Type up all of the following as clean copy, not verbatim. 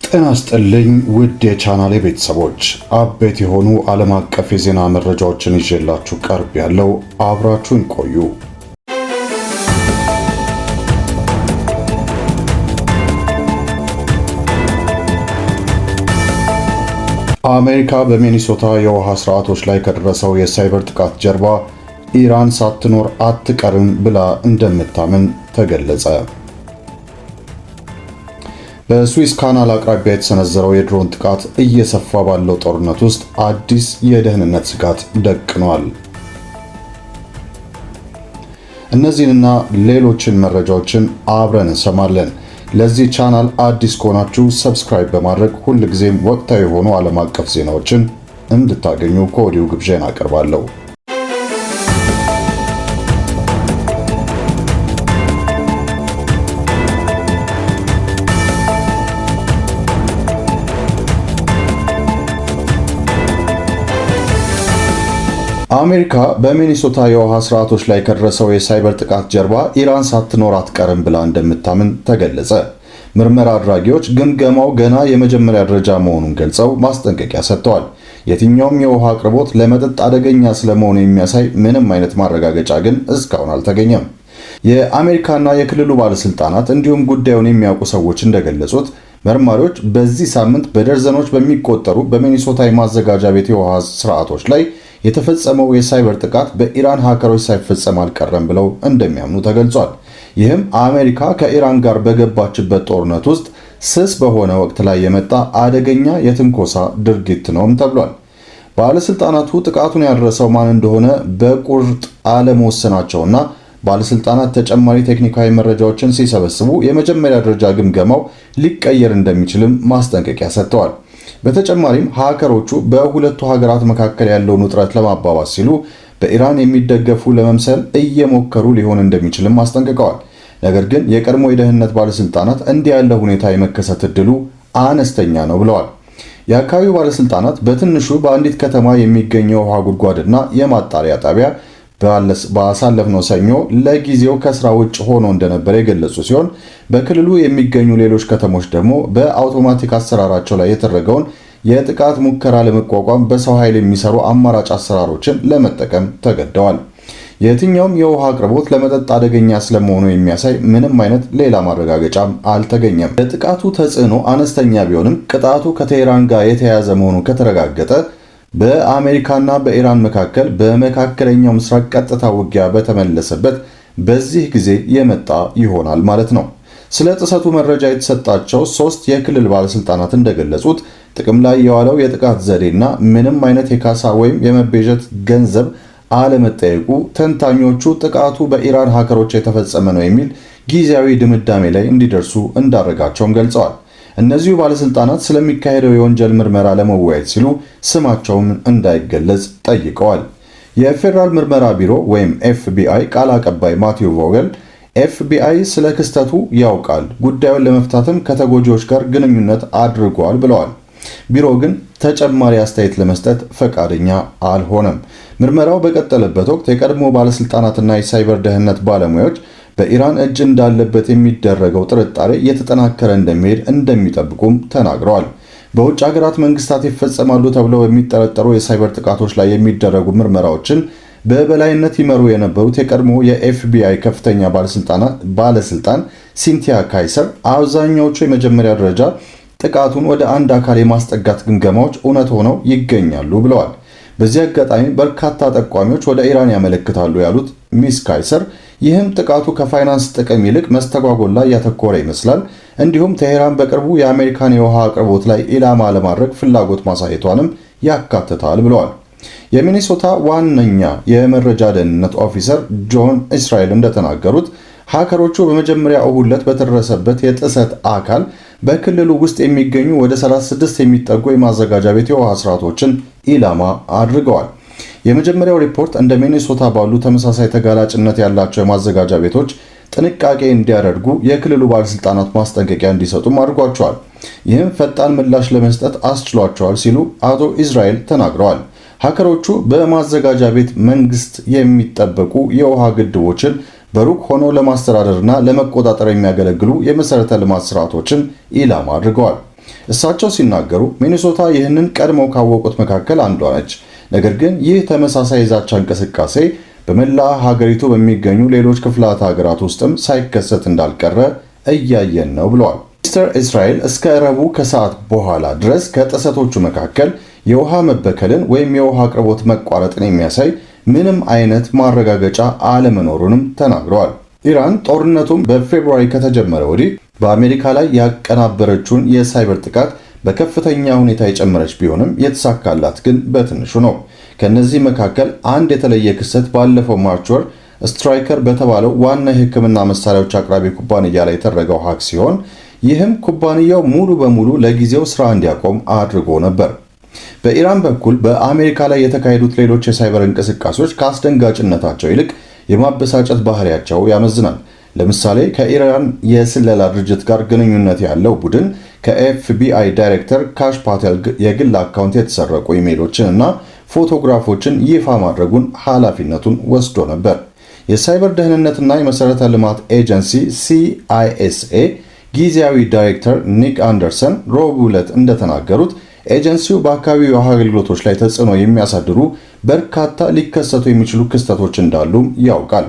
ጤና ይስጥልኝ ውድ የቻናሌ ቤተሰቦች፣ አበይት የሆኑ ዓለም አቀፍ የዜና መረጃዎችን ይዤላችሁ ቀርብ ያለው አብራችሁን ቆዩ። አሜሪካ በሚኒሶታ የውሃ ስርዓቶች ላይ ከደረሰው የሳይበር ጥቃት ጀርባ ኢራን ሳትኖር አትቀርም ብላ እንደምታምን ተገለጸ። በስዊስ ካናል አቅራቢያ የተሰነዘረው የድሮን ጥቃት እየሰፋ ባለው ጦርነት ውስጥ አዲስ የደህንነት ስጋት ደቅኗል። እነዚህንና ሌሎችን መረጃዎችን አብረን እንሰማለን። ለዚህ ቻናል አዲስ ከሆናችሁ ሰብስክራይብ በማድረግ ሁልጊዜም ወቅታዊ የሆኑ ዓለም አቀፍ ዜናዎችን እንድታገኙ ከወዲሁ ግብዣን አቀርባለሁ። አሜሪካ በሚኒሶታ የውሃ ስርዓቶች ላይ ከደረሰው የሳይበር ጥቃት ጀርባ ኢራን ሳትኖር አትቀርም ብላ እንደምታምን ተገለጸ። ምርመራ አድራጊዎች ግምገማው ገና የመጀመሪያ ደረጃ መሆኑን ገልጸው ማስጠንቀቂያ ሰጥተዋል። የትኛውም የውሃ አቅርቦት ለመጠጥ አደገኛ ስለመሆኑ የሚያሳይ ምንም አይነት ማረጋገጫ ግን እስካሁን አልተገኘም። የአሜሪካና የክልሉ ባለስልጣናት እንዲሁም ጉዳዩን የሚያውቁ ሰዎች እንደገለጹት መርማሪዎች በዚህ ሳምንት በደርዘኖች በሚቆጠሩ በሚኒሶታ የማዘጋጃ ቤት የውሃ ስርዓቶች ላይ የተፈጸመው የሳይበር ጥቃት በኢራን ሃከሮች ሳይፈጸም አልቀረም ብለው እንደሚያምኑ ተገልጿል። ይህም አሜሪካ ከኢራን ጋር በገባችበት ጦርነት ውስጥ ስስ በሆነ ወቅት ላይ የመጣ አደገኛ የትንኮሳ ድርጊት ነውም ተብሏል። ባለስልጣናቱ ጥቃቱን ያደረሰው ማን እንደሆነ በቁርጥ አለመወሰናቸውና ባለስልጣናት ተጨማሪ ቴክኒካዊ መረጃዎችን ሲሰበስቡ የመጀመሪያ ደረጃ ግምገማው ሊቀየር እንደሚችልም ማስጠንቀቂያ ሰጥተዋል። በተጨማሪም ሃከሮቹ በሁለቱ ሀገራት መካከል ያለውን ውጥረት ለማባባስ ሲሉ በኢራን የሚደገፉ ለመምሰል እየሞከሩ ሊሆን እንደሚችልም አስጠንቅቀዋል። ነገር ግን የቀድሞ የደህንነት ባለስልጣናት እንዲህ ያለ ሁኔታ የመከሰት እድሉ አነስተኛ ነው ብለዋል። የአካባቢው ባለስልጣናት በትንሹ በአንዲት ከተማ የሚገኘው ውሃ ጉድጓድና የማጣሪያ ጣቢያ ባሳለፍነው ሰኞ ለጊዜው ከስራ ውጭ ሆኖ እንደነበረ የገለጹ ሲሆን በክልሉ የሚገኙ ሌሎች ከተሞች ደግሞ በአውቶማቲክ አሰራራቸው ላይ የተደረገውን የጥቃት ሙከራ ለመቋቋም በሰው ኃይል የሚሰሩ አማራጭ አሰራሮችን ለመጠቀም ተገደዋል። የትኛውም የውሃ አቅርቦት ለመጠጥ አደገኛ ስለመሆኑ የሚያሳይ ምንም አይነት ሌላ ማረጋገጫም አልተገኘም። የጥቃቱ ተጽዕኖ አነስተኛ ቢሆንም ቅጣቱ ከቴህራን ጋር የተያያዘ መሆኑ ከተረጋገጠ በአሜሪካና በኢራን መካከል በመካከለኛው ምስራቅ ቀጥታ ውጊያ በተመለሰበት በዚህ ጊዜ የመጣ ይሆናል ማለት ነው። ስለ ጥሰቱ መረጃ የተሰጣቸው 3 የክልል ባለስልጣናት እንደገለጹት ጥቅም ላይ የዋለው የጥቃት ዘዴና ምንም አይነት የካሳ ወይም የመቤዠት ገንዘብ አለመጠየቁ ተንታኞቹ ጥቃቱ በኢራን ሃከሮች የተፈጸመ ነው የሚል ጊዜያዊ ድምዳሜ ላይ እንዲደርሱ እንዳደረጋቸውም ገልጸዋል። እነዚሁ ባለስልጣናት ስለሚካሄደው የወንጀል ምርመራ ለመወያየት ሲሉ ስማቸውም እንዳይገለጽ ጠይቀዋል። የፌዴራል ምርመራ ቢሮ ወይም ኤፍቢአይ ቃል አቀባይ ማቲው ቮገል ኤፍቢአይ ስለ ክስተቱ ያውቃል፣ ጉዳዩን ለመፍታትም ከተጎጂዎች ጋር ግንኙነት አድርጓል ብለዋል። ቢሮ ግን ተጨማሪ አስተያየት ለመስጠት ፈቃደኛ አልሆነም። ምርመራው በቀጠለበት ወቅት የቀድሞ ባለስልጣናትና የሳይበር ደህንነት ባለሙያዎች በኢራን እጅ እንዳለበት የሚደረገው ጥርጣሬ እየተጠናከረ እንደሚሄድ እንደሚጠብቁም ተናግረዋል። በውጭ ሀገራት መንግስታት ይፈጸማሉ ተብለው የሚጠረጠሩ የሳይበር ጥቃቶች ላይ የሚደረጉ ምርመራዎችን በበላይነት ይመሩ የነበሩት የቀድሞ የኤፍቢአይ ከፍተኛ ባለስልጣን ሲንቲያ ካይሰር አብዛኛዎቹ የመጀመሪያ ደረጃ ጥቃቱን ወደ አንድ አካል የማስጠጋት ግምገማዎች እውነት ሆነው ይገኛሉ ብለዋል። በዚህ አጋጣሚ በርካታ ጠቋሚዎች ወደ ኢራን ያመለክታሉ ያሉት ሚስ ካይሰር ይህም ጥቃቱ ከፋይናንስ ጥቅም ይልቅ መስተጓጎል ላይ ያተኮረ ይመስላል። እንዲሁም ቴህራን በቅርቡ የአሜሪካን የውሃ አቅርቦት ላይ ኢላማ ለማድረግ ፍላጎት ማሳየቷንም ያካትታል ብለዋል። የሚኒሶታ ዋነኛ የመረጃ ደህንነት ኦፊሰር ጆን እስራኤል እንደተናገሩት ሃከሮቹ በመጀመሪያ እሁድ ዕለት በተደረሰበት የጥሰት አካል በክልሉ ውስጥ የሚገኙ ወደ 36 የሚጠጉ የማዘጋጃ ቤት የውሃ ስርዓቶችን ኢላማ አድርገዋል። የመጀመሪያው ሪፖርት እንደ ሚኒሶታ ባሉ ተመሳሳይ ተጋላጭነት ያላቸው የማዘጋጃ ቤቶች ጥንቃቄ እንዲያደርጉ የክልሉ ባለስልጣናት ማስጠንቀቂያ እንዲሰጡም አድርጓቸዋል። ይህም ፈጣን ምላሽ ለመስጠት አስችሏቸዋል ሲሉ አቶ እስራኤል ተናግረዋል። ሃከሮቹ በማዘጋጃ ቤት መንግስት የሚጠበቁ የውሃ ግድቦችን በሩቅ ሆኖ ለማስተዳደርና ለመቆጣጠር የሚያገለግሉ የመሰረተ ልማት ስርዓቶችን ኢላማ አድርገዋል። እሳቸው ሲናገሩ ሚኒሶታ ይህንን ቀድመው ካወቁት መካከል አንዷ ነች። ነገር ግን ይህ ተመሳሳይ የዛቻ እንቅስቃሴ በመላ ሀገሪቱ በሚገኙ ሌሎች ክፍላተ ሀገራት ውስጥም ሳይከሰት እንዳልቀረ እያየን ነው ብለዋል። ሚስተር እስራኤል እስከ ረቡዕ ከሰዓት በኋላ ድረስ ከጥሰቶቹ መካከል የውሃ መበከልን ወይም የውሃ አቅርቦት መቋረጥን የሚያሳይ ምንም አይነት ማረጋገጫ አለመኖሩንም ተናግረዋል። ኢራን ጦርነቱን በፌብሩዋሪ ከተጀመረ ወዲህ በአሜሪካ ላይ ያቀናበረችውን የሳይበር ጥቃት በከፍተኛ ሁኔታ የጨመረች ቢሆንም የተሳካላት ግን በትንሹ ነው። ከነዚህ መካከል አንድ የተለየ ክስተት ባለፈው ማርች ወር ስትራይከር በተባለው ዋና የሕክምና መሳሪያዎች አቅራቢ ኩባንያ ላይ የተደረገው ሀክ ሲሆን ይህም ኩባንያው ሙሉ በሙሉ ለጊዜው ስራ እንዲያቆም አድርጎ ነበር። በኢራን በኩል በአሜሪካ ላይ የተካሄዱት ሌሎች የሳይበር እንቅስቃሴዎች ከአስደንጋጭነታቸው ይልቅ የማበሳጨት ባህሪያቸው ያመዝናል። ለምሳሌ ከኢራን የስለላ ድርጅት ጋር ግንኙነት ያለው ቡድን ከኤፍቢአይ ዳይሬክተር ካሽ ፓቴል የግል አካውንት የተሰረቁ ኢሜይሎችን እና ፎቶግራፎችን ይፋ ማድረጉን ኃላፊነቱን ወስዶ ነበር። የሳይበር ደህንነትና የመሠረተ ልማት ኤጀንሲ CISA ጊዜያዊ ዳይሬክተር ኒክ አንደርሰን ረቡዕ ዕለት እንደተናገሩት ኤጀንሲው በአካባቢው አገልግሎቶች ላይ ተጽዕኖ የሚያሳድሩ በርካታ ሊከሰቱ የሚችሉ ክስተቶች እንዳሉም ያውቃል።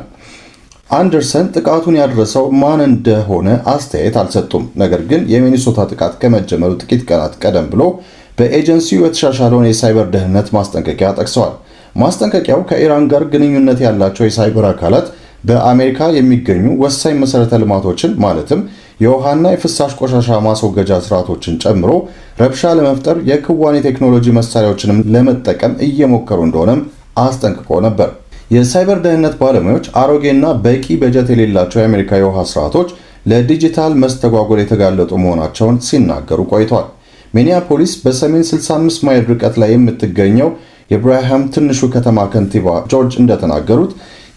አንደርሰን ጥቃቱን ያደረሰው ማን እንደሆነ አስተያየት አልሰጡም። ነገር ግን የሚኒሶታ ጥቃት ከመጀመሩ ጥቂት ቀናት ቀደም ብሎ በኤጀንሲው የተሻሻለውን የሳይበር ደህንነት ማስጠንቀቂያ ጠቅሰዋል። ማስጠንቀቂያው ከኢራን ጋር ግንኙነት ያላቸው የሳይበር አካላት በአሜሪካ የሚገኙ ወሳኝ መሠረተ ልማቶችን ማለትም የውሃና የፍሳሽ ቆሻሻ ማስወገጃ ስርዓቶችን ጨምሮ ረብሻ ለመፍጠር የክዋኔ ቴክኖሎጂ መሳሪያዎችንም ለመጠቀም እየሞከሩ እንደሆነም አስጠንቅቆ ነበር። የሳይበር ደህንነት ባለሙያዎች አሮጌና በቂ በጀት የሌላቸው የአሜሪካ የውሃ ስርዓቶች ለዲጂታል መስተጓጎል የተጋለጡ መሆናቸውን ሲናገሩ ቆይተዋል። ሚኒያፖሊስ በሰሜን 65 ማይል ርቀት ላይ የምትገኘው የብራሃም ትንሹ ከተማ ከንቲባ ጆርጅ እንደተናገሩት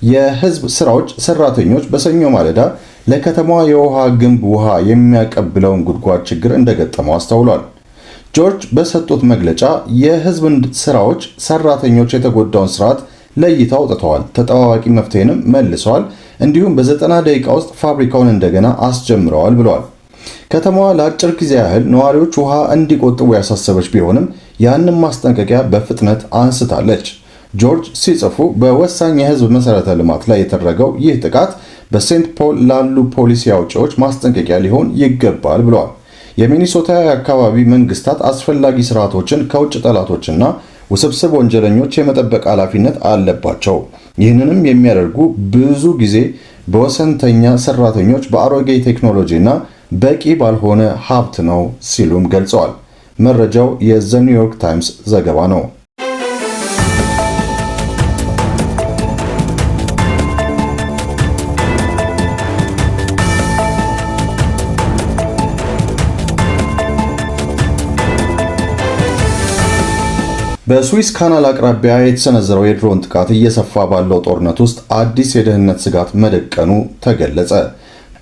የህዝብ ስራዎች ሰራተኞች በሰኞ ማለዳ ለከተማዋ የውሃ ግንብ ውሃ የሚያቀብለውን ጉድጓድ ችግር እንደገጠመው አስተውሏል። ጆርጅ በሰጡት መግለጫ የህዝብ ስራዎች ሰራተኞች የተጎዳውን ስርዓት ለይተው አውጥተዋል፣ ተጠባባቂ መፍትሄንም መልሰዋል፣ እንዲሁም በ90 ደቂቃ ውስጥ ፋብሪካውን እንደገና አስጀምረዋል ብለዋል። ከተማዋ ለአጭር ጊዜ ያህል ነዋሪዎች ውሃ እንዲቆጥቡ ያሳሰበች ቢሆንም ያንን ማስጠንቀቂያ በፍጥነት አንስታለች። ጆርጅ ሲጽፉ በወሳኝ የህዝብ መሠረተ ልማት ላይ የተደረገው ይህ ጥቃት በሴንት ፖል ላሉ ፖሊሲ አውጪዎች ማስጠንቀቂያ ሊሆን ይገባል ብለዋል። የሚኒሶታ የአካባቢ መንግስታት አስፈላጊ ስርዓቶችን ከውጭ ጠላቶችና ውስብስብ ወንጀለኞች የመጠበቅ ኃላፊነት አለባቸው። ይህንንም የሚያደርጉ ብዙ ጊዜ በወሰንተኛ ሰራተኞች፣ በአሮጌ ቴክኖሎጂና በቂ ባልሆነ ሀብት ነው ሲሉም ገልጸዋል። መረጃው የዘ ኒውዮርክ ታይምስ ዘገባ ነው። በስዊስ ካናል አቅራቢያ የተሰነዘረው የድሮን ጥቃት እየሰፋ ባለው ጦርነት ውስጥ አዲስ የደህንነት ስጋት መደቀኑ ተገለጸ።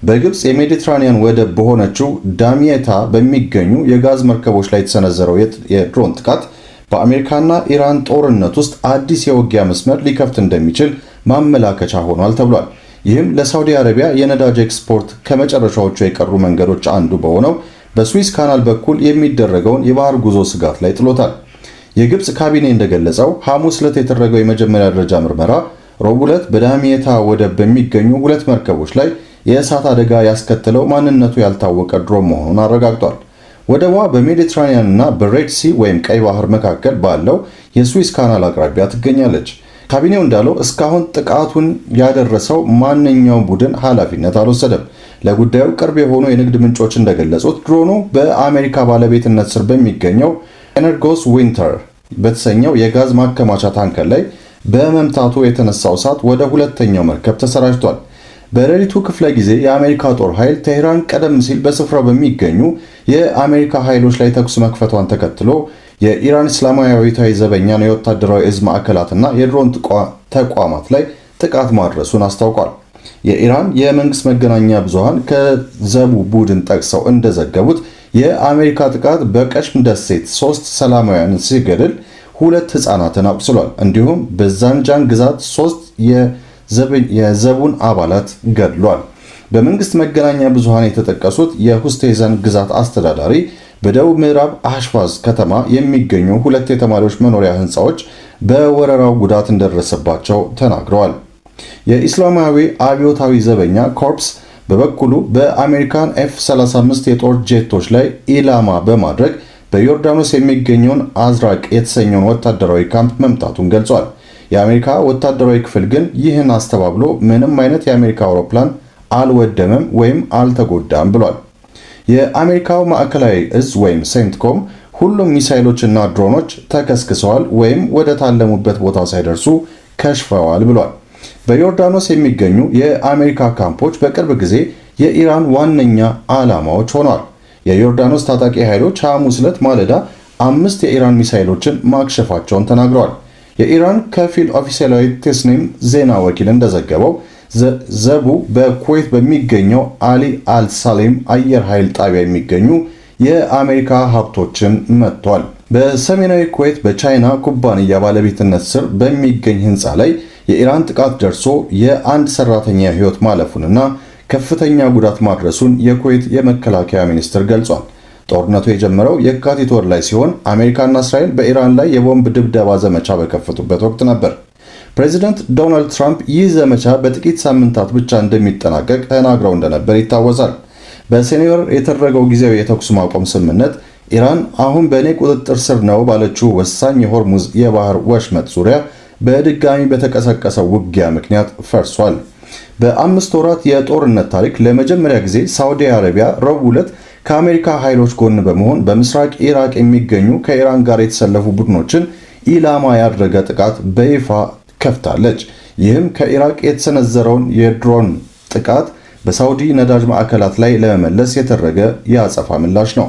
በግብፅ የሜዲትራኒያን ወደብ በሆነችው ዳሚየታ በሚገኙ የጋዝ መርከቦች ላይ የተሰነዘረው የድሮን ጥቃት በአሜሪካና ኢራን ጦርነት ውስጥ አዲስ የውጊያ መስመር ሊከፍት እንደሚችል ማመላከቻ ሆኗል ተብሏል። ይህም ለሳውዲ አረቢያ የነዳጅ ኤክስፖርት ከመጨረሻዎቹ የቀሩ መንገዶች አንዱ በሆነው በስዊስ ካናል በኩል የሚደረገውን የባህር ጉዞ ስጋት ላይ ጥሎታል። የግብፅ ካቢኔ እንደገለጸው ሐሙስ ዕለት የተደረገው የመጀመሪያ ደረጃ ምርመራ ረቡዕ ዕለት በዳሚየታ ወደብ በሚገኙ ሁለት መርከቦች ላይ የእሳት አደጋ ያስከተለው ማንነቱ ያልታወቀ ድሮን መሆኑን አረጋግጧል። ወደቧ በሜዲትራኒያን እና በሬድ ሲ ወይም ቀይ ባህር መካከል ባለው የስዊስ ካናል አቅራቢያ ትገኛለች። ካቢኔው እንዳለው እስካሁን ጥቃቱን ያደረሰው ማንኛውም ቡድን ኃላፊነት አልወሰደም። ለጉዳዩ ቅርብ የሆኑ የንግድ ምንጮች እንደገለጹት ድሮኑ በአሜሪካ ባለቤትነት ስር በሚገኘው ኤነርጎስ ዊንተር በተሰኘው የጋዝ ማከማቻ ታንከር ላይ በመምታቱ የተነሳው እሳት ወደ ሁለተኛው መርከብ ተሰራጭቷል። በሌሊቱ ክፍለ ጊዜ የአሜሪካ ጦር ኃይል ቴህራን ቀደም ሲል በስፍራው በሚገኙ የአሜሪካ ኃይሎች ላይ ተኩስ መክፈቷን ተከትሎ የኢራን እስላማዊ አብዮታዊ ዘበኛን የወታደራዊ እዝ ማዕከላትና የድሮን ተቋማት ላይ ጥቃት ማድረሱን አስታውቋል። የኢራን የመንግስት መገናኛ ብዙሃን ከዘቡ ቡድን ጠቅሰው እንደዘገቡት የአሜሪካ ጥቃት በቀሽም ደሴት 3 ሰላማውያንን ሲገድል 2 ህፃናትን አቁስሏል። እንዲሁም በዛንጃን ግዛት 3 የዘቡን አባላት ገድሏል። በመንግስት መገናኛ ብዙሃን የተጠቀሱት የሁስቴዘን ግዛት አስተዳዳሪ በደቡብ ምዕራብ አሽፋዝ ከተማ የሚገኙ ሁለት የተማሪዎች መኖሪያ ህንፃዎች በወረራው ጉዳት እንደደረሰባቸው ተናግረዋል። የኢስላማዊ አብዮታዊ ዘበኛ ኮርፕስ በበኩሉ በአሜሪካን F-35 የጦር ጄቶች ላይ ኢላማ በማድረግ በዮርዳኖስ የሚገኘውን አዝራቅ የተሰኘውን ወታደራዊ ካምፕ መምታቱን ገልጿል። የአሜሪካ ወታደራዊ ክፍል ግን ይህን አስተባብሎ ምንም አይነት የአሜሪካ አውሮፕላን አልወደመም ወይም አልተጎዳም ብሏል። የአሜሪካው ማዕከላዊ እዝ ወይም ሴንትኮም ሁሉም ሚሳይሎችና ድሮኖች ተከስክሰዋል ወይም ወደ ታለሙበት ቦታ ሳይደርሱ ከሽፈዋል ብሏል። በዮርዳኖስ የሚገኙ የአሜሪካ ካምፖች በቅርብ ጊዜ የኢራን ዋነኛ ዓላማዎች ሆነዋል። የዮርዳኖስ ታጣቂ ኃይሎች ሐሙስ ዕለት ማለዳ 5 የኢራን ሚሳይሎችን ማክሸፋቸውን ተናግረዋል። የኢራን ከፊል ኦፊሴላዊ ቴስኒም ዜና ወኪል እንደዘገበው ዘቡ በኩዌት በሚገኘው አሊ አልሳሌም አየር ኃይል ጣቢያ የሚገኙ የአሜሪካ ሀብቶችን መጥቷል። በሰሜናዊ ኩዌት በቻይና ኩባንያ ባለቤትነት ስር በሚገኝ ህንፃ ላይ የኢራን ጥቃት ደርሶ የአንድ ሰራተኛ ህይወት ማለፉንና ከፍተኛ ጉዳት ማድረሱን የኩዌት የመከላከያ ሚኒስትር ገልጿል። ጦርነቱ የጀመረው የካቲት ወር ላይ ሲሆን አሜሪካና እስራኤል በኢራን ላይ የቦምብ ድብደባ ዘመቻ በከፈቱበት ወቅት ነበር። ፕሬዚደንት ዶናልድ ትራምፕ ይህ ዘመቻ በጥቂት ሳምንታት ብቻ እንደሚጠናቀቅ ተናግረው እንደነበር ይታወሳል። በሰኔ ወር የተደረገው ጊዜያዊ የተኩስ ማቆም ስምምነት ኢራን አሁን በእኔ ቁጥጥር ስር ነው ባለችው ወሳኝ የሆርሙዝ የባህር ወሽመጥ ዙሪያ በድጋሚ በተቀሰቀሰው ውጊያ ምክንያት ፈርሷል። በ5 ወራት የጦርነት ታሪክ ለመጀመሪያ ጊዜ ሳዑዲ አረቢያ ረቡዕ ዕለት ከአሜሪካ ኃይሎች ጎን በመሆን በምስራቅ ኢራቅ የሚገኙ ከኢራን ጋር የተሰለፉ ቡድኖችን ኢላማ ያደረገ ጥቃት በይፋ ከፍታለች። ይህም ከኢራቅ የተሰነዘረውን የድሮን ጥቃት በሳዑዲ ነዳጅ ማዕከላት ላይ ለመመለስ የተደረገ የአጸፋ ምላሽ ነው።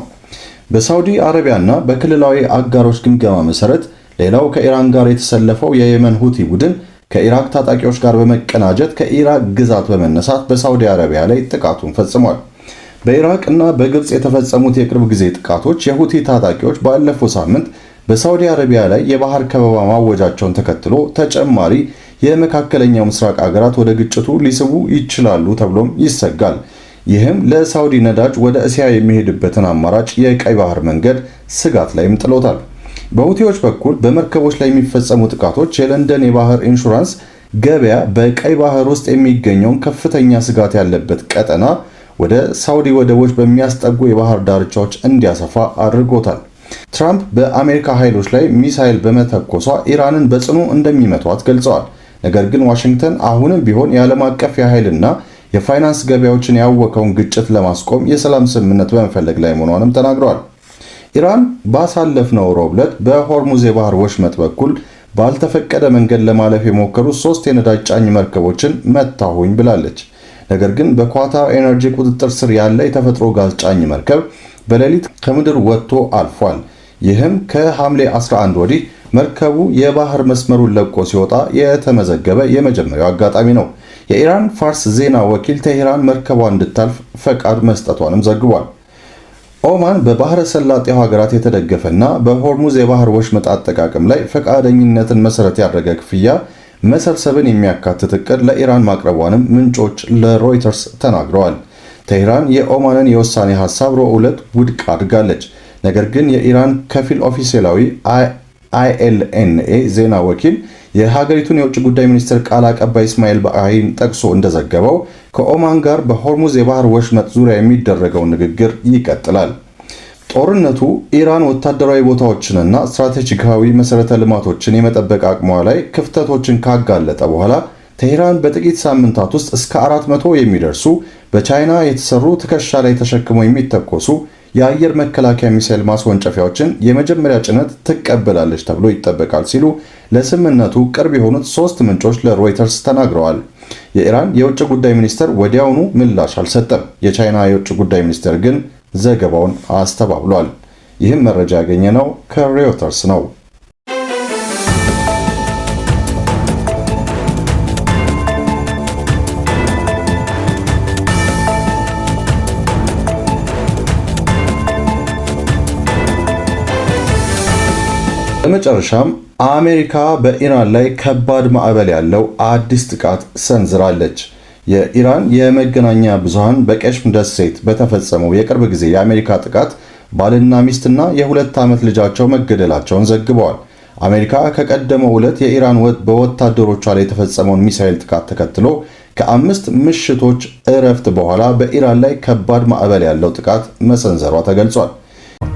በሳዑዲ አረቢያና በክልላዊ አጋሮች ግምገማ መሰረት ሌላው ከኢራን ጋር የተሰለፈው የየመን ሁቲ ቡድን ከኢራቅ ታጣቂዎች ጋር በመቀናጀት ከኢራቅ ግዛት በመነሳት በሳዑዲ አረቢያ ላይ ጥቃቱን ፈጽሟል። በኢራቅ እና በግብፅ የተፈጸሙት የቅርብ ጊዜ ጥቃቶች የሁቲ ታጣቂዎች ባለፈው ሳምንት በሳዑዲ አረቢያ ላይ የባህር ከበባ ማወጃቸውን ተከትሎ ተጨማሪ የመካከለኛው ምስራቅ አገራት ወደ ግጭቱ ሊስቡ ይችላሉ ተብሎም ይሰጋል። ይህም ለሳዑዲ ነዳጅ ወደ እስያ የሚሄድበትን አማራጭ የቀይ ባህር መንገድ ስጋት ላይም ጥሎታል። በሁቲዎች በኩል በመርከቦች ላይ የሚፈጸሙ ጥቃቶች የለንደን የባህር ኢንሹራንስ ገበያ በቀይ ባህር ውስጥ የሚገኘውን ከፍተኛ ስጋት ያለበት ቀጠና ወደ ሳዑዲ ወደቦች በሚያስጠጉ የባህር ዳርቻዎች እንዲያሰፋ አድርጎታል። ትራምፕ በአሜሪካ ኃይሎች ላይ ሚሳይል በመተኮሷ ኢራንን በጽኑ እንደሚመቷት ገልጸዋል። ነገር ግን ዋሽንግተን አሁንም ቢሆን የዓለም አቀፍ የኃይልና የፋይናንስ ገበያዎችን ያወከውን ግጭት ለማስቆም የሰላም ስምምነት በመፈለግ ላይ መሆኗንም ተናግረዋል። ኢራን ባሳለፍነው ረቡዕ ዕለት በሆርሙዝ የባህር ወሽመጥ በኩል ባልተፈቀደ መንገድ ለማለፍ የሞከሩ 3 የነዳጅ ጫኝ መርከቦችን መታሁኝ ብላለች። ነገር ግን በኳታር ኤነርጂ ቁጥጥር ስር ያለ የተፈጥሮ ጋዝ ጫኝ መርከብ በሌሊት ከምድር ወጥቶ አልፏል። ይህም ከሐምሌ 11 ወዲህ መርከቡ የባህር መስመሩን ለቆ ሲወጣ የተመዘገበ የመጀመሪያው አጋጣሚ ነው። የኢራን ፋርስ ዜና ወኪል ቴህራን መርከቧ እንድታልፍ ፈቃድ መስጠቷንም ዘግቧል። ኦማን በባህረ ሰላጤው ሀገራት የተደገፈና በሆርሙዝ የባህር ወሽመጥ አጠቃቀም ላይ ፈቃደኝነትን መሰረት ያደረገ ክፍያ መሰብሰብን የሚያካትት እቅድ ለኢራን ማቅረቧንም ምንጮች ለሮይተርስ ተናግረዋል። ቴህራን የኦማንን የውሳኔ ሐሳብ ረቡዕ ዕለት ውድቅ አድርጋለች። ነገር ግን የኢራን ከፊል ኦፊሴላዊ ILNA ዜና ወኪል የሀገሪቱን የውጭ ጉዳይ ሚኒስትር ቃል አቀባይ እስማኤል ባሂን ጠቅሶ እንደዘገበው ከኦማን ጋር በሆርሙዝ የባህር ወሽመጥ ዙሪያ የሚደረገው ንግግር ይቀጥላል። ጦርነቱ ኢራን ወታደራዊ ቦታዎችንና ስትራቴጂካዊ መሰረተ ልማቶችን የመጠበቅ አቅሟ ላይ ክፍተቶችን ካጋለጠ በኋላ ቴህራን በጥቂት ሳምንታት ውስጥ እስከ 400 የሚደርሱ በቻይና የተሰሩ ትከሻ ላይ ተሸክመው የሚተኮሱ የአየር መከላከያ ሚሳኤል ማስወንጨፊያዎችን የመጀመሪያ ጭነት ትቀበላለች ተብሎ ይጠበቃል ሲሉ ለስምምነቱ ቅርብ የሆኑት 3 ምንጮች ለሮይተርስ ተናግረዋል። የኢራን የውጭ ጉዳይ ሚኒስትር ወዲያውኑ ምላሽ አልሰጠም። የቻይና የውጭ ጉዳይ ሚኒስትር ግን ዘገባውን አስተባብሏል። ይህም መረጃ ያገኘነው ከሮይተርስ ነው። በመጨረሻም አሜሪካ በኢራን ላይ ከባድ ማዕበል ያለው አዲስ ጥቃት ሰንዝራለች። የኢራን የመገናኛ ብዙሃን በቀሽም ደሴት በተፈጸመው የቅርብ ጊዜ የአሜሪካ ጥቃት ባልና ሚስትና የ2 ዓመት ልጃቸው መገደላቸውን ዘግበዋል። አሜሪካ ከቀደመው ዕለት የኢራን በወታደሮቿ ላይ የተፈጸመውን ሚሳኤል ጥቃት ተከትሎ ከ5 ምሽቶች እረፍት በኋላ በኢራን ላይ ከባድ ማዕበል ያለው ጥቃት መሰንዘሯ ተገልጿል።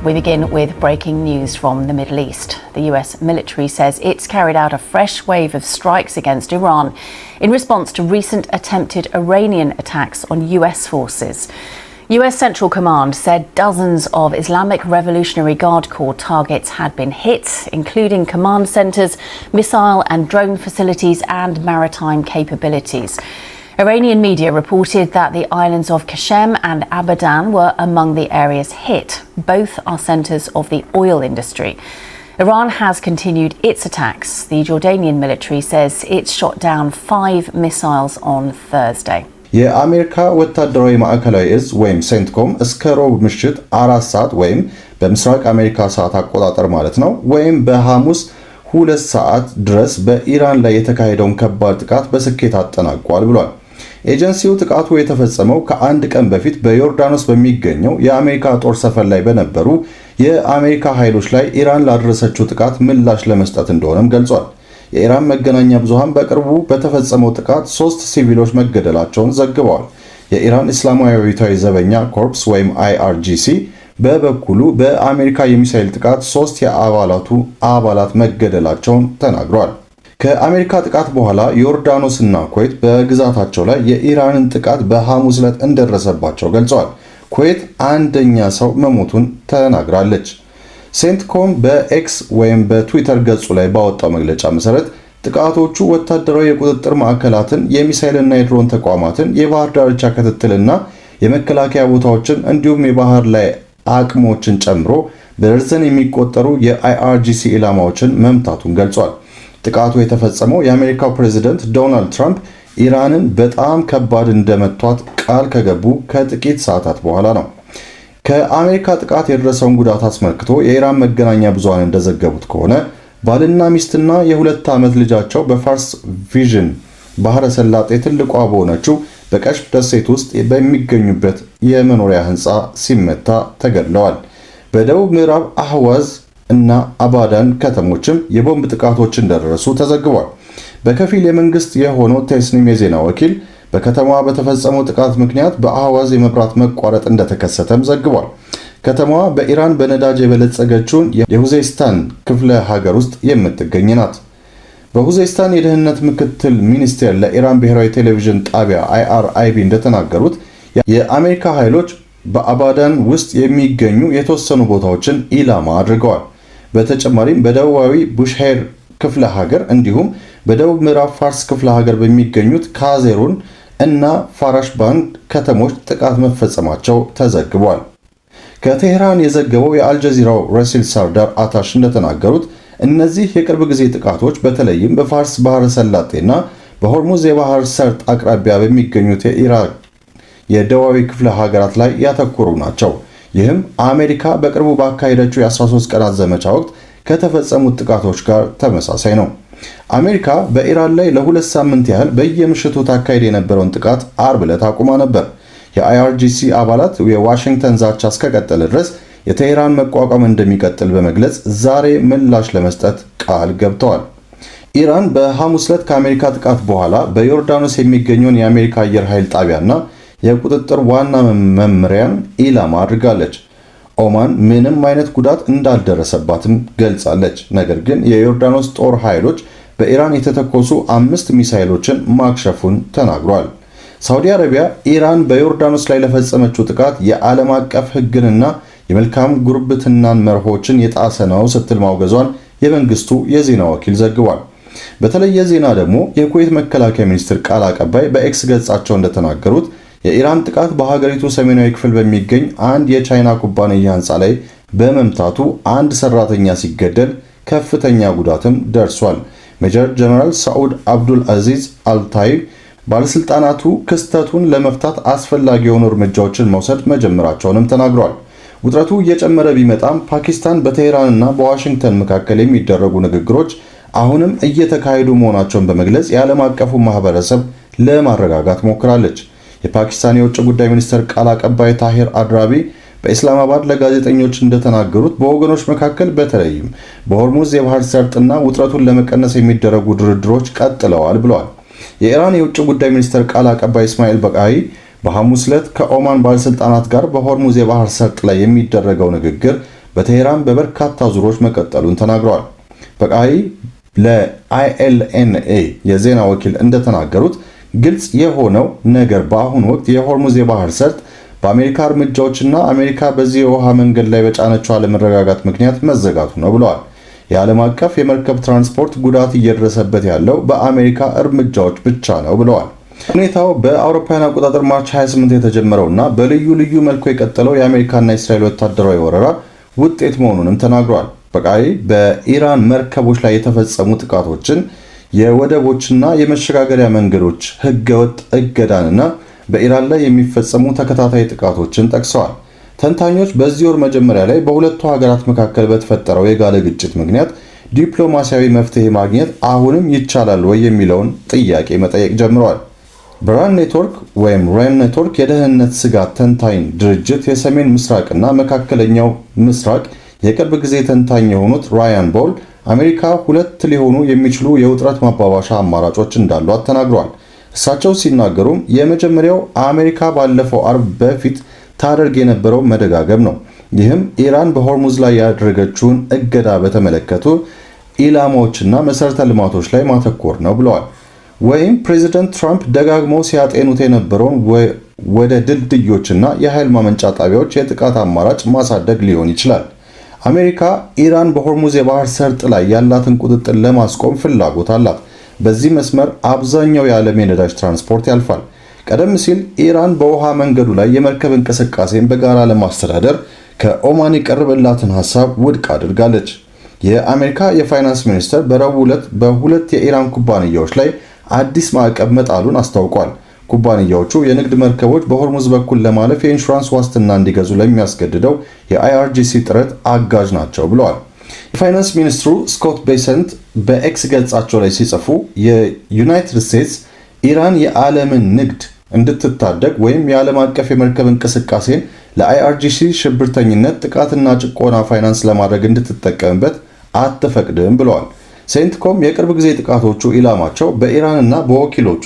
We begin with breaking news from the Middle East. The US military says it's carried out a fresh wave of strikes against Iran in response to recent attempted Iranian attacks on US forces. US Central Command said dozens of Islamic Revolutionary Guard Corps targets had been hit, including command centers, missile and drone facilities and maritime capabilities. Iranian media reported that the islands of Qashem and Abadan were among the areas hit. Both are centers of the oil industry. Iran has continued its attacks. The Jordanian military says it shot down 5 missiles on Thursday. የአሜሪካ ወታደራዊ ማዕከላዊ እዝ ወይም ሴንትኮም እስከ ሮብ ምሽት 4 ሰዓት ወይም በምስራቅ አሜሪካ ሰዓት አቆጣጠር ማለት ነው ወይም በሐሙስ 2 ሰዓት ድረስ በኢራን ላይ የተካሄደውን ከባድ ጥቃት በስኬት አጠናቋል ብሏል። ኤጀንሲው ጥቃቱ የተፈጸመው ከአንድ ቀን በፊት በዮርዳኖስ በሚገኘው የአሜሪካ ጦር ሰፈር ላይ በነበሩ የአሜሪካ ኃይሎች ላይ ኢራን ላደረሰችው ጥቃት ምላሽ ለመስጠት እንደሆነም ገልጿል። የኢራን መገናኛ ብዙሃን በቅርቡ በተፈጸመው ጥቃት 3 ሲቪሎች መገደላቸውን ዘግበዋል። የኢራን እስላማዊ አብዮታዊ ዘበኛ ኮርፕስ ወይም IRGC በበኩሉ በአሜሪካ የሚሳኤል ጥቃት 3 የአባላቱ አባላት መገደላቸውን ተናግሯል። ከአሜሪካ ጥቃት በኋላ ዮርዳኖስና ኩዌት በግዛታቸው ላይ የኢራንን ጥቃት በሐሙስ ዕለት እንደደረሰባቸው ገልጸዋል። ኩዌት አንደኛ ሰው መሞቱን ተናግራለች። ሴንትኮም በኤክስ ወይም በትዊተር ገጹ ላይ ባወጣው መግለጫ መሰረት ጥቃቶቹ ወታደራዊ የቁጥጥር ማዕከላትን፣ የሚሳኤልና የድሮን ተቋማትን፣ የባህር ዳርቻ ክትትልና የመከላከያ ቦታዎችን እንዲሁም የባህር ላይ አቅሞችን ጨምሮ በደርዘን የሚቆጠሩ የIRGC ኢላማዎችን መምታቱን ገልጿል። ጥቃቱ የተፈጸመው የአሜሪካው ፕሬዝዳንት ዶናልድ ትራምፕ ኢራንን በጣም ከባድ እንደመቷት ቃል ከገቡ ከጥቂት ሰዓታት በኋላ ነው። ከአሜሪካ ጥቃት የደረሰውን ጉዳት አስመልክቶ የኢራን መገናኛ ብዙሃን እንደዘገቡት ከሆነ ባልና ሚስትና የ2 ዓመት ልጃቸው በፋርስ ቪዥን ባህረ ሰላጤ ትልቋ በሆነችው በቀሽፍ ደሴት ውስጥ በሚገኙበት የመኖሪያ ህንፃ ሲመታ ተገድለዋል። በደቡብ ምዕራብ አህዋዝ እና አባዳን ከተሞችም የቦምብ ጥቃቶች እንደደረሱ ተዘግቧል። በከፊል የመንግስት የሆነው ቴስኒም የዜና ወኪል በከተማዋ በተፈጸመው ጥቃት ምክንያት በአህዋዝ የመብራት መቋረጥ እንደተከሰተም ዘግቧል። ከተማዋ በኢራን በነዳጅ የበለጸገችውን የሁዜስታን ክፍለ ሀገር ውስጥ የምትገኝ ናት። በሁዜስታን የደህንነት ምክትል ሚኒስቴር ለኢራን ብሔራዊ ቴሌቪዥን ጣቢያ IRIB እንደተናገሩት የአሜሪካ ኃይሎች በአባዳን ውስጥ የሚገኙ የተወሰኑ ቦታዎችን ኢላማ አድርገዋል። በተጨማሪም በደቡባዊ ቡሽሄር ክፍለ ሀገር እንዲሁም በደቡብ ምዕራብ ፋርስ ክፍለ ሀገር በሚገኙት ካዜሩን እና ፋራሽባንድ ከተሞች ጥቃት መፈጸማቸው ተዘግቧል። ከቴህራን የዘገበው የአልጀዚራው ረሲል ሳርዳር አታሽ እንደተናገሩት እነዚህ የቅርብ ጊዜ ጥቃቶች በተለይም በፋርስ ባህረ ሰላጤና በሆርሙዝ የባህር ሰርጥ አቅራቢያ በሚገኙት የኢራቅ የደቡባዊ ክፍለ ሀገራት ላይ ያተኮሩ ናቸው። ይህም አሜሪካ በቅርቡ ባካሄደችው የ13 ቀናት ዘመቻ ወቅት ከተፈጸሙት ጥቃቶች ጋር ተመሳሳይ ነው። አሜሪካ በኢራን ላይ ለ2 ሳምንት ያህል በየምሽቱ ታካሄድ የነበረውን ጥቃት አርብ ዕለት አቁማ ነበር። የIRGC አባላት የዋሽንግተን ዛቻ እስከቀጠለ ድረስ የቴህራን መቋቋም እንደሚቀጥል በመግለጽ ዛሬ ምላሽ ለመስጠት ቃል ገብተዋል። ኢራን በሐሙስ ዕለት ከአሜሪካ ጥቃት በኋላ በዮርዳኖስ የሚገኘውን የአሜሪካ አየር ኃይል ጣቢያና የቁጥጥር ዋና መምሪያን ኢላማ አድርጋለች። ኦማን ምንም አይነት ጉዳት እንዳልደረሰባትም ገልጻለች። ነገር ግን የዮርዳኖስ ጦር ኃይሎች በኢራን የተተኮሱ 5 ሚሳኤሎችን ማክሸፉን ተናግሯል። ሳውዲ አረቢያ ኢራን በዮርዳኖስ ላይ ለፈጸመችው ጥቃት የዓለም አቀፍ ሕግንና የመልካም ጉርብትናን መርሆችን የጣሰ ነው ስትል ማውገዟን የመንግስቱ የዜና ወኪል ዘግቧል። በተለየ ዜና ደግሞ የኩዌት መከላከያ ሚኒስትር ቃል አቀባይ በኤክስ ገጻቸው እንደተናገሩት የኢራን ጥቃት በሀገሪቱ ሰሜናዊ ክፍል በሚገኝ አንድ የቻይና ኩባንያ ህንፃ ላይ በመምታቱ አንድ ሰራተኛ ሲገደል ከፍተኛ ጉዳትም ደርሷል። ሜጀር ጀነራል ሳዑድ አብዱል አዚዝ አልታይብ ባለስልጣናቱ ክስተቱን ለመፍታት አስፈላጊ የሆኑ እርምጃዎችን መውሰድ መጀመራቸውንም ተናግረዋል። ውጥረቱ እየጨመረ ቢመጣም ፓኪስታን በቴህራንና በዋሽንግተን መካከል የሚደረጉ ንግግሮች አሁንም እየተካሄዱ መሆናቸውን በመግለጽ የዓለም አቀፉ ማህበረሰብ ለማረጋጋት ሞክራለች። የፓኪስታን የውጭ ጉዳይ ሚኒስትር ቃል አቀባይ ታሂር አድራቢ በኢስላማባድ ለጋዜጠኞች እንደተናገሩት በወገኖች መካከል በተለይም በሆርሙዝ የባህር ሰርጥና ውጥረቱን ለመቀነስ የሚደረጉ ድርድሮች ቀጥለዋል ብለዋል። የኢራን የውጭ ጉዳይ ሚኒስትር ቃል አቀባይ እስማኤል በቃይ በሐሙስ ዕለት ከኦማን ባለስልጣናት ጋር በሆርሙዝ የባህር ሰርጥ ላይ የሚደረገው ንግግር በቴህራን በበርካታ ዙሮች መቀጠሉን ተናግረዋል። በቃይ ለአይኤልኤንኤ የዜና ወኪል እንደተናገሩት ግልጽ የሆነው ነገር በአሁኑ ወቅት የሆርሙዝ የባህር ሰርጥ በአሜሪካ እርምጃዎችና አሜሪካ በዚህ የውሃ መንገድ ላይ በጫነችው አለመረጋጋት ምክንያት መዘጋቱ ነው ብለዋል። የዓለም አቀፍ የመርከብ ትራንስፖርት ጉዳት እየደረሰበት ያለው በአሜሪካ እርምጃዎች ብቻ ነው ብለዋል። ሁኔታው በአውሮፓውያን አቆጣጠር ማርች 28 የተጀመረውና በልዩ ልዩ መልኩ የቀጠለው የአሜሪካና እስራኤል ወታደራዊ ወረራ ውጤት መሆኑንም ተናግሯል። በቃይ በኢራን መርከቦች ላይ የተፈጸሙ ጥቃቶችን፣ የወደቦችና የመሸጋገሪያ መንገዶች ህገወጥ እገዳንና በኢራን ላይ የሚፈጸሙ ተከታታይ ጥቃቶችን ጠቅሰዋል። ተንታኞች በዚህ ወር መጀመሪያ ላይ በሁለቱ ሀገራት መካከል በተፈጠረው የጋለ ግጭት ምክንያት ዲፕሎማሲያዊ መፍትሄ ማግኘት አሁንም ይቻላል ወይ የሚለውን ጥያቄ መጠየቅ ጀምረዋል። ብራን ኔትወርክ ወይም ሬን ኔትወርክ የደህንነት ስጋት ተንታኝ ድርጅት የሰሜን ምስራቅና መካከለኛው ምስራቅ የቅርብ ጊዜ ተንታኝ የሆኑት ራያን ቦል አሜሪካ ሁለት ሊሆኑ የሚችሉ የውጥረት ማባባሻ አማራጮች እንዳሏት ተናግረዋል። እሳቸው ሲናገሩም የመጀመሪያው አሜሪካ ባለፈው አርብ በፊት ታደርግ የነበረው መደጋገም ነው። ይህም ኢራን በሆርሙዝ ላይ ያደረገችውን እገዳ በተመለከቱ ኢላማዎችና መሰረተ ልማቶች ላይ ማተኮር ነው ብለዋል። ወይም ፕሬዚደንት ትራምፕ ደጋግመው ሲያጤኑት የነበረውን ወደ ድልድዮችና የኃይል ማመንጫ ጣቢያዎች የጥቃት አማራጭ ማሳደግ ሊሆን ይችላል። አሜሪካ ኢራን በሆርሙዝ የባህር ሰርጥ ላይ ያላትን ቁጥጥር ለማስቆም ፍላጎት አላት። በዚህ መስመር አብዛኛው የዓለም የነዳጅ ትራንስፖርት ያልፋል። ቀደም ሲል ኢራን በውሃ መንገዱ ላይ የመርከብ እንቅስቃሴን በጋራ ለማስተዳደር ከኦማን የቀረበላትን ሐሳብ ውድቅ አድርጋለች። የአሜሪካ የፋይናንስ ሚኒስትር በረቡዕ ዕለት በሁለት የኢራን ኩባንያዎች ላይ አዲስ ማዕቀብ መጣሉን አስታውቋል። ኩባንያዎቹ የንግድ መርከቦች በሆርሙዝ በኩል ለማለፍ የኢንሹራንስ ዋስትና እንዲገዙ ለሚያስገድደው የአይአርጂሲ ጥረት አጋዥ ናቸው ብለዋል። የፋይናንስ ሚኒስትሩ ስኮት ቤሰንት በኤክስ ገጻቸው ላይ ሲጽፉ የዩናይትድ ስቴትስ ኢራን የዓለምን ንግድ እንድትታደግ ወይም የዓለም አቀፍ የመርከብ እንቅስቃሴን ለአይአርጂሲ ሽብርተኝነት፣ ጥቃትና ጭቆና ፋይናንስ ለማድረግ እንድትጠቀምበት አትፈቅድም ብለዋል። ሴንትኮም የቅርብ ጊዜ ጥቃቶቹ ኢላማቸው በኢራንና በወኪሎቿ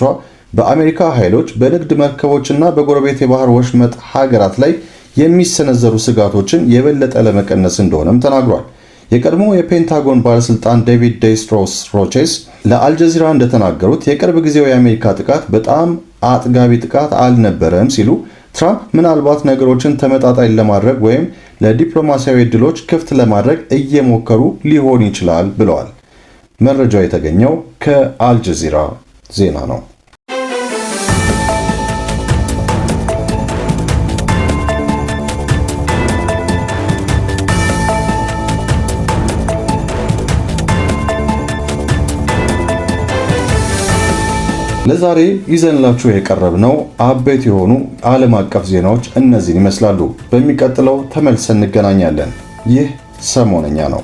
በአሜሪካ ኃይሎች በንግድ መርከቦችና በጎረቤት የባህር ወሽመጥ ሀገራት ላይ የሚሰነዘሩ ስጋቶችን የበለጠ ለመቀነስ እንደሆነም ተናግሯል። የቀድሞ የፔንታጎን ባለስልጣን ዴቪድ ዴስትሮስ ሮቼስ ለአልጀዚራ እንደተናገሩት የቅርብ ጊዜው የአሜሪካ ጥቃት በጣም አጥጋቢ ጥቃት አልነበረም ሲሉ ትራምፕ ምናልባት ነገሮችን ተመጣጣኝ ለማድረግ ወይም ለዲፕሎማሲያዊ ዕድሎች ክፍት ለማድረግ እየሞከሩ ሊሆን ይችላል ብለዋል። መረጃው የተገኘው ከአልጀዚራ ዜና ነው። ለዛሬ ይዘንላችሁ የቀረብነው አበይት የሆኑ ዓለም አቀፍ ዜናዎች እነዚህን ይመስላሉ። በሚቀጥለው ተመልሰን እንገናኛለን። ይህ ሰሞነኛ ነው።